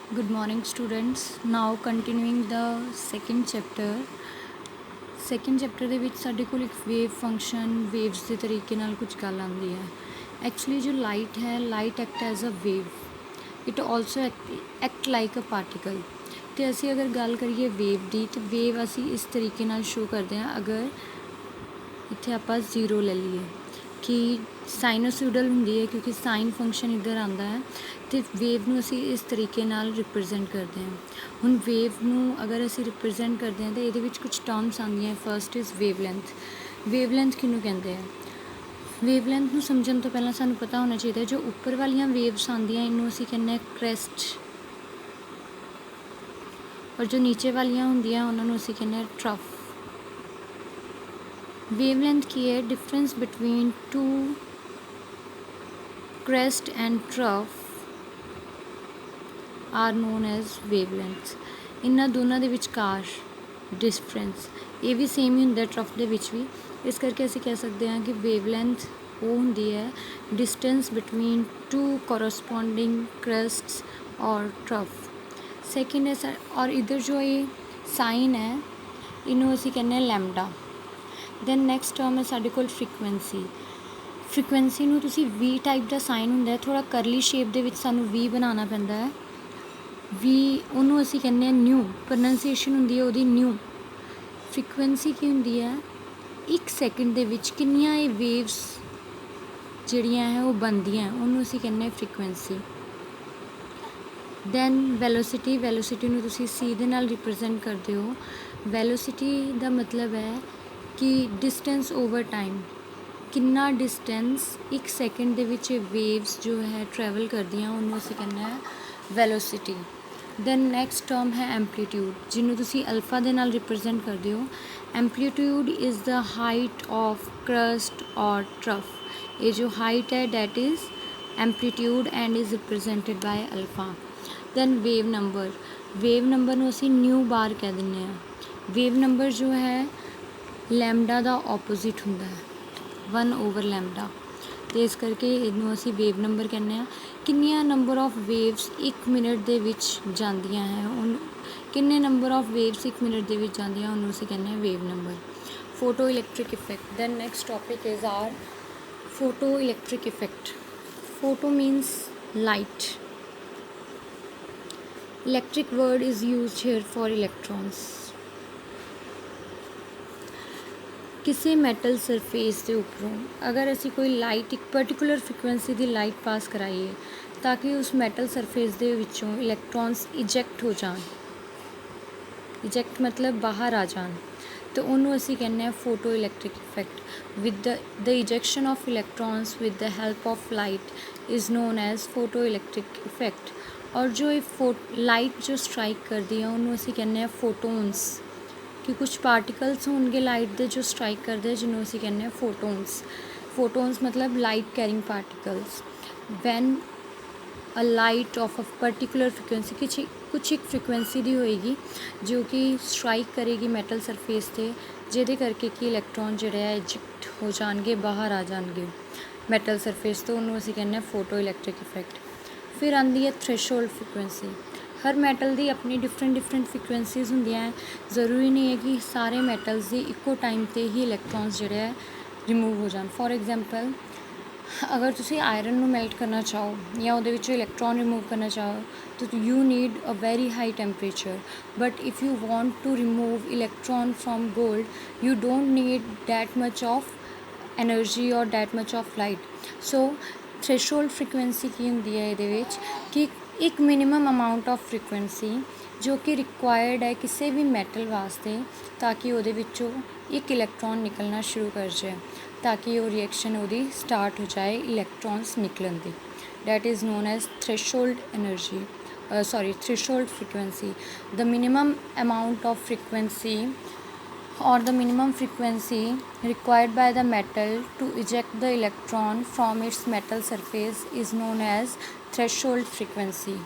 Good morning, students. Now continuing the second chapter. Second chapter ਦੇ ਵਿੱਚ ਸਾਡੇ ਕੋਲ ਇੱਕ ਵੇਵ ਫੰਕਸ਼ਨ ਵੇਵਸ ਦੇ ਤਰੀਕੇ ਨਾਲ ਕੁਝ ਗੱਲ ਆਉਂਦੀ ਹੈ। ਐਕਚੁਅਲੀ ਜੋ ਲਾਈਟ ਹੈ, light act as a wave, it also act like a particle. ਅਤੇ ਅਸੀਂ ਅਗਰ ਗੱਲ ਕਰੀਏ ਵੇਵ ਦੀ, ਤਾਂ ਵੇਵ ਅਸੀਂ ਇਸ ਤਰੀਕੇ ਨਾਲ ਸ਼ੋ ਕਰਦੇ ਹਾਂ। ਅਗਰ ਇੱਥੇ ਆਪਾਂ 0 ਲੈ ਲਈਏ ਕਿ ਸਾਈਨੋਸੂਡਲ ਹੁੰਦੀ ਹੈ, ਕਿਉਂਕਿ ਸਾਈਨ ਫੰਕਸ਼ਨ ਇੱਧਰ ਆਉਂਦਾ ਹੈ, ਅਤੇ ਵੇਵ ਨੂੰ ਅਸੀਂ ਇਸ ਤਰੀਕੇ ਨਾਲ ਰਿਪਰੈਜ਼ੈਂਟ ਕਰਦੇ ਹਾਂ। ਹੁਣ ਵੇਵ ਨੂੰ ਅਗਰ ਅਸੀਂ ਰਿਪਰੈਜ਼ੈਂਟ ਕਰਦੇ ਹਾਂ ਤਾਂ ਇਹਦੇ ਵਿੱਚ ਕੁਝ ਟਰਮਸ ਆਉਂਦੀਆਂ। First is wave length. Wave length ਕਿਹਨੂੰ ਕਹਿੰਦੇ ਆ? ਵੇਵ ਲੈਂਥ ਨੂੰ ਸਮਝਣ ਤੋਂ ਪਹਿਲਾਂ ਸਾਨੂੰ ਪਤਾ ਹੋਣਾ ਚਾਹੀਦਾ ਜੋ ਉੱਪਰ ਵਾਲੀਆਂ ਵੇਵਸ ਆਉਂਦੀਆਂ ਇਹਨੂੰ ਅਸੀਂ ਕਹਿੰਦੇ ਹਾਂ ਕ੍ਰੈਸਟ, ਔਰ ਜੋ ਨੀਚੇ ਵਾਲੀਆਂ ਹੁੰਦੀਆਂ ਉਹਨਾਂ ਨੂੰ ਅਸੀਂ ਕਹਿੰਦੇ ਹਾਂ ਟਰਫ। ਵੇਵ ਲੈਂਥ ਕੀ ਹੈ? Difference between two crest and trough are known as wavelengths। ਇਹਨਾਂ ਦੋਨਾਂ ਦੇ ਵਿਚਕਾਰ ਡਿਫਰੈਂਸ ਇਹ ਵੀ ਸੇਮ ਹੀ ਹੁੰਦਾ ਟਰਫ ਦੇ ਵਿੱਚ ਵੀ। ਇਸ ਕਰਕੇ ਅਸੀਂ ਕਹਿ ਸਕਦੇ ਹਾਂ ਕਿ ਵੇਵਲੈਂਥ ਉਹ ਹੁੰਦੀ ਹੈ ਡਿਸਟੈਂਸ ਬਿਟਵੀਨ ਟੂ ਕੋਰਸਪੋਂਡਿੰਗ ਕ੍ਰੈਸਟਸ ਔਰ ਟਰਫ। ਸੈਕਿੰਡ ਹੈ ਔਰ ਇੱਧਰ ਜੋ ਇਹ ਸਾਈਨ ਹੈ ਇਹਨੂੰ ਅਸੀਂ ਕਹਿੰਦੇ ਹਾਂ ਲੈਮਡਾ। ਦੈਨ ਨੈਕਸਟ ਟਰਮ ਹੈ ਸਾਡੇ ਕੋਲ ਫ੍ਰੀਕੁਐਂਸੀ। ਫ੍ਰੀਕੁਐਂਸੀ ਨੂੰ ਤੁਸੀਂ ਵੀ ਟਾਈਪ ਦਾ ਸਾਈਨ ਹੁੰਦਾ ਹੈ, ਥੋੜ੍ਹਾ ਕਰਲੀ ਸ਼ੇਪ ਦੇ ਵਿੱਚ ਸਾਨੂੰ ਵੀ ਬਣਾਉਣਾ ਪੈਂਦਾ ਹੈ। ਵੀ ਉਹਨੂੰ ਅਸੀਂ ਕਹਿੰਦੇ ਹਾਂ ਨਿਊ, ਪ੍ਰੋਨੰਸੀਏਸ਼ਨ ਹੁੰਦੀ ਹੈ ਉਹਦੀ ਨਿਊ। ਫ੍ਰੀਕੁਐਂਸੀ ਕੀ ਹੁੰਦੀ ਹੈ? 1 ਸੈਕਿੰਡ ਦੇ ਵਿੱਚ ਕਿੰਨੀਆਂ ਇਹ ਵੇਵਸ ਜਿਹੜੀਆਂ ਹੈ ਉਹ ਬਣਦੀਆਂ, ਉਹਨੂੰ ਅਸੀਂ ਕਹਿੰਦੇ ਹਾਂ ਫ੍ਰੀਕੁਐਂਸੀ। Then velocity. ਵੈਲੋਸਿਟੀ ਨੂੰ ਤੁਸੀਂ ਸੀ ਦੇ ਨਾਲ ਰਿਪਰੈਜ਼ੈਂਟ ਕਰਦੇ ਹੋ। ਵੈਲੋਸਿਟੀ ਦਾ ਮਤਲਬ ਹੈ ਕਿ ਡਿਸਟੈਂਸ ਓਵਰ ਟਾਈਮ, ਕਿੰਨਾ ਡਿਸਟੈਂਸ 1 ਸੈਕਿੰਡ ਦੇ ਵਿੱਚ ਵੇਵਸ ਜੋ ਹੈ ਟਰੈਵਲ ਕਰਦੀਆਂ, ਉਹਨੂੰ ਅਸੀਂ ਕਹਿੰਦੇ ਹਾਂ ਵੈਲੋਸਿਟੀ। ਦੈਨ ਨੈਕਸਟ ਟਰਮ ਹੈ ਐਂਪਲੀਟਿਊਡ, ਜਿਹਨੂੰ ਤੁਸੀਂ ਅਲਫਾ ਦੇ ਨਾਲ ਰਿਪਰੈਜ਼ੈਂਟ ਕਰਦੇ ਹੋ। Amplitude is the height of crest or trough. ਇਹ ਜੋ ਹਾਈਟ ਹੈ that is amplitude and is represented by alpha. Then wave number. Wave number ਨੂੰ ਅਸੀਂ ਨਿਊ ਬਾਰ ਕਹਿ ਦਿੰਦੇ ਹਾਂ। ਵੇਵ ਨੰਬਰ ਜੋ ਹੈ ਲੈਮਡਾ ਦਾ ਆਪੋਜ਼ਿਟ ਹੁੰਦਾ ਹੈ, 1/λ, ਅਤੇ ਇਸ ਕਰਕੇ ਇਹਨੂੰ ਅਸੀਂ ਵੇਵ ਨੰਬਰ ਕਹਿੰਦੇ ਹਾਂ। ਕਿੰਨੀਆਂ ਨੰਬਰ ਆਫ ਵੇਵਸ 1 ਮਿੰਟ ਦੇ ਵਿੱਚ ਜਾਂਦੀਆਂ ਹੈ, ਉਹਨੂੰ ਕਿੰਨੇ ਨੰਬਰ ਆਫ ਵੇਵਸ 1 ਮਿੰਟ ਦੇ ਵਿੱਚ ਜਾਂਦੀਆਂ ਉਹਨੂੰ ਅਸੀਂ ਕਹਿੰਦੇ ਹਾਂ wave number. Photoelectric effect. Then next topic is our photoelectric effect. Photo means light. Electric word is used here for electrons. ਕਿਸੇ ਮੈਟਲ ਸਰਫੇਸ ਦੇ ਉੱਪਰੋਂ ਅਗਰ ਅਸੀਂ ਕੋਈ ਲਾਈਟ ਇੱਕ ਪਰਟੀਕੂਲਰ ਫ੍ਰੀਕੁਐਂਸੀ ਦੀ ਲਾਈਟ ਪਾਸ ਕਰਾਈਏ ਤਾਂ ਕਿ ਉਸ ਮੈਟਲ ਸਰਫੇਸ ਦੇ ਵਿੱਚੋਂ ਇਲੈਕਟ੍ਰੋਨਸ ਇਜੈਕਟ ਹੋ ਜਾਣ, ਇਜੈਕਟ ਮਤਲਬ ਬਾਹਰ ਆ ਜਾਣ, ਤਾਂ ਉਹਨੂੰ ਅਸੀਂ ਕਹਿੰਦੇ ਹਾਂ photoelectric effect. With the ejection of electrons with the help of light is known as photoelectric effect. ਔਰ ਜੋ ਇਹ ਲਾਈਟ ਜੋ ਸਟਰਾਈਕ ਕਰਦੀ ਹੈ ਉਹਨੂੰ ਅਸੀਂ ਕਹਿੰਦੇ ਹਾਂ ਫੋਟੋਨਸ, ਕਿ ਕੁਛ ਪਾਰਟੀਕਲਸ ਹੋਣਗੇ ਲਾਈਟ ਦੇ ਜੋ ਸਟਰਾਈਕ ਕਰਦੇ ਜਿਹਨੂੰ ਅਸੀਂ ਕਹਿੰਦੇ ਹਾਂ ਫੋਟੋਨਸ। ਫੋਟੋਨਸ ਮਤਲਬ light carrying particles. When a light of a particular frequency, ਕੁਛ ਇੱਕ ਫ੍ਰੀਕੁਐਂਸੀ ਦੀ ਹੋਏਗੀ ਜੋ ਕਿ ਸਟਰਾਈਕ ਕਰੇਗੀ ਮੈਟਲ ਸਰਫੇਸ 'ਤੇ, ਜਿਹਦੇ ਕਰਕੇ ਕਿ ਇਲੈਕਟ੍ਰੋਨ ਜਿਹੜੇ ਆ ਇਜੈਕਟ ਹੋ ਜਾਣਗੇ, ਬਾਹਰ ਆ ਜਾਣਗੇ ਮੈਟਲ ਸਰਫੇਸ ਤੋਂ, ਉਹਨੂੰ ਅਸੀਂ ਕਹਿੰਦੇ ਹਾਂ ਫੋਟੋ ਇਲੈਕਟ੍ਰਿਕ ਇਫੈਕਟ। ਫਿਰ ਆਉਂਦੀ ਹੈ ਥ੍ਰੈਸ਼ਹੋਲਡ ਫ੍ਰੀਕੁਐਂਸੀ। ਹਰ ਮੈਟਲ ਦੀ ਆਪਣੀ ਡਿਫਰੈਂਟ ਫ੍ਰੀਕੁਐਂਸੀਜ਼ ਹੁੰਦੀਆਂ ਹੈ। ਜ਼ਰੂਰੀ ਨਹੀਂ ਹੈ ਕਿ ਸਾਰੇ ਮੈਟਲਸ ਦੀ ਇੱਕੋ ਟਾਈਮ 'ਤੇ ਹੀ ਇਲੈਕਟ੍ਰੋਨਸ ਜਿਹੜੇ ਹੈ ਰਿਮੂਵ ਹੋ ਜਾਣ। ਫੋਰ ਐਗਜ਼ਾਮਪਲ, ਅਗਰ ਤੁਸੀਂ ਆਇਰਨ ਨੂੰ ਮੈਲਟ ਕਰਨਾ ਚਾਹੋ ਜਾਂ ਉਹਦੇ ਵਿੱਚੋਂ ਇਲੈਕਟ੍ਰੋਨ ਰਿਮੂਵ ਕਰਨਾ ਚਾਹੋ ਤਾਂ you need a very high temperature, but if you want to remove electron from gold you don't need that much of energy ਔਰ that much of light. So threshold frequency ਕੀ ਹੁੰਦੀ ਹੈ ਇਹਦੇ ਵਿੱਚ ਕਿ ਇੱਕ ਮਿਨੀਮਮ ਅਮਾਊਂਟ ਆਫ ਫ੍ਰੀਕੁਐਂਸੀ ਜੋ ਕਿ ਰਿਕੁਆਇਰਡ ਹੈ ਕਿਸੇ ਵੀ ਮੈਟਲ ਵਾਸਤੇ ਤਾਂ ਕਿ ਉਹਦੇ ਵਿੱਚੋਂ ਇੱਕ ਇਲੈਕਟ੍ਰੋਨ ਨਿਕਲਣਾ ਸ਼ੁਰੂ ਕਰ ਜਾਏ, ਤਾਂ ਕਿ ਉਹ ਰਿਐਕਸ਼ਨ ਉਹਦੀ ਸਟਾਰਟ ਹੋ ਜਾਏ ਇਲੈਕਟ੍ਰੋਨਸ ਨਿਕਲਣ ਦੀ। That is known as threshold energy, threshold frequency. The minimum amount of frequency or the minimum frequency required by the metal to eject the electron from its metal surface is known as threshold frequency.